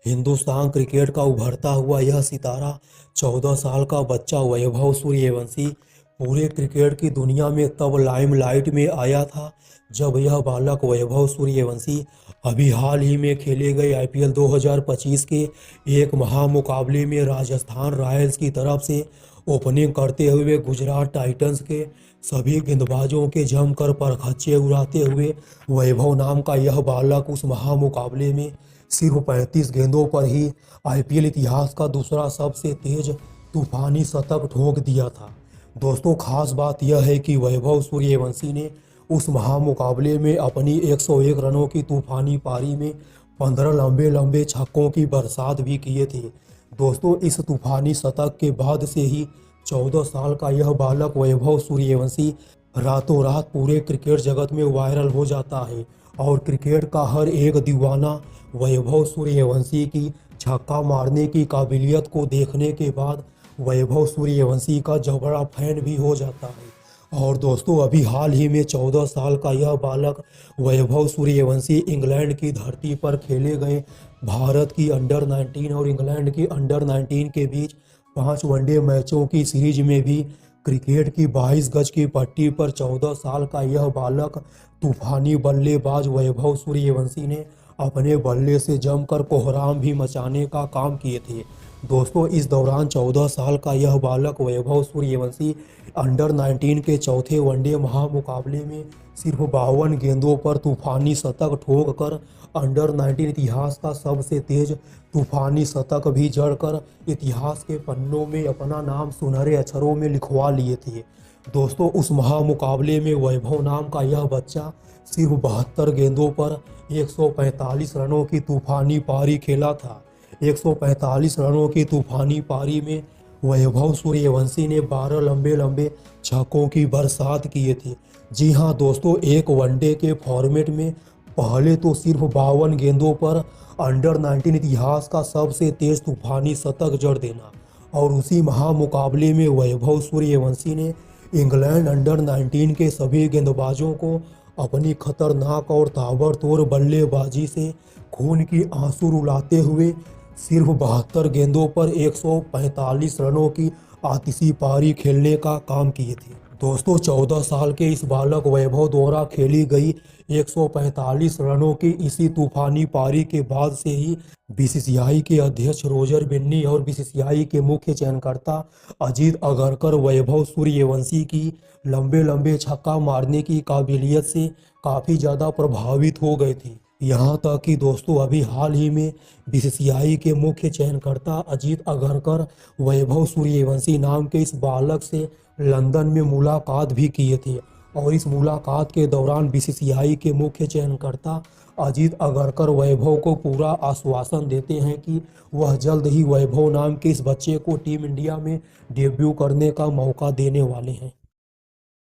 Hindustan cricket का उभरता हुआ यह सितारा 14 साल का बच्चा वैभव सूर्यवंशी पूरे क्रिकेट की दुनिया में तब लाइमलाइट में आया था जब यह बालक वैभव सूर्यवंशी अभी हाल ही में खेले गए आईपीएल 2025 के एक महामुकाबले में राजस्थान रॉयल्स की तरफ से ओपनिंग करते हुए गुजरात टाइटंस के सभी गेंदबाजों के जमकर परखच्चे उड़ाते हुए वैभव नाम का यह बालक उस महामुकाबले में सिर्फ 35 गेंदों पर ही आईपीएल इतिहास का दूसरा सबसे तेज तूफानी शतक ठोक दिया था। दोस्तों, खास बात यह है कि वैभव सूर्यवंशी ने उस महामुकाबले में अपनी 101 रनों की तूफानी पारी में 15 लंबे लंबे छक्कों की बरसात भी किए थे। दोस्तों, इस तूफानी शतक के बाद से ही 14 साल का यह बालक वैभव सूर्यवंशी रातों रात पूरे क्रिकेट जगत में वायरल हो जाता है और क्रिकेट का हर एक दीवाना वैभव सूर्यवंशी की छक्का मारने की काबिलियत को देखने के बाद वैभव सूर्यवंशी का जबड़ा फैन भी हो जाता है। और दोस्तों, अभी हाल ही में 14 साल का यह बालक वैभव सूर्यवंशी इंग्लैंड की धरती पर खेले गए भारत की अंडर 19 और इंग्लैंड की अंडर 19 के बीच 5 वनडे मैचों की सीरीज में भी क्रिकेट की 22 गज की पट्टी पर 14 साल का यह बालक तूफानी बल्लेबाज वैभव सूर्यवंशी ने अपने बल्ले से जमकर कोहराम भी मचाने का काम किए थे। दोस्तों, इस दौरान 14 साल का यह बालक वैभव सूर्यवंशी अंडर 19 के चौथे वनडे महामुकाबले में सिर्फ 52 गेंदों पर तूफानी शतक ठोक कर अंडर 19 इतिहास का सबसे तेज तूफानी शतक भी जड़कर इतिहास के पन्नों में अपना नाम सुनहरे अक्षरों में लिखवा लिए थे। दोस्तों, उस महामुकाबले में वैभव नाम का यह बच्चा सिर्फ 72 गेंदों पर 145 रनों की तूफानी पारी खेला था। 145 रनों की तूफानी पारी में वैभव सूर्यवंशी ने 12 लंबे लंबे छक्कों की बरसात किए थे। जी हाँ दोस्तों, एक वनडे के फॉर्मेट में पहले तो सिर्फ 52 गेंदों पर अंडर 19 इतिहास का सबसे तेज तूफानी शतक जड़ देना और उसी महामुकाबले में वैभव सूर्यवंशी ने इंग्लैंड अंडर 19 के सभी गेंदबाजों को अपनी खतरनाक और ताबड़तोड़ बल्लेबाजी से खून की आंसू रुलाते हुए सिर्फ 72 गेंदों पर 145 रनों की आतिशी पारी खेलने का काम किए थे। दोस्तों, 14 साल के इस बालक वैभव द्वारा खेली गई 145 रनों की इसी तूफानी पारी के बाद से ही बीसीसीआई के अध्यक्ष रोजर बिन्नी और बीसीसीआई के मुख्य चयनकर्ता अजीत अगरकर वैभव सूर्यवंशी की लंबे लंबे छक्का मारने की काबिलियत से काफ़ी ज़्यादा प्रभावित हो गए थे। यहाँ तक कि दोस्तों, अभी हाल ही में बीसीसीआई के मुख्य चयनकर्ता अजीत अगरकर वैभव सूर्यवंशी नाम के इस बालक से लंदन में मुलाकात भी किए थे और इस मुलाकात के दौरान बीसीसीआई के मुख्य चयनकर्ता अजीत अगरकर वैभव को पूरा आश्वासन देते हैं कि वह जल्द ही वैभव नाम के इस बच्चे को टीम इंडिया में डेब्यू करने का मौका देने वाले हैं।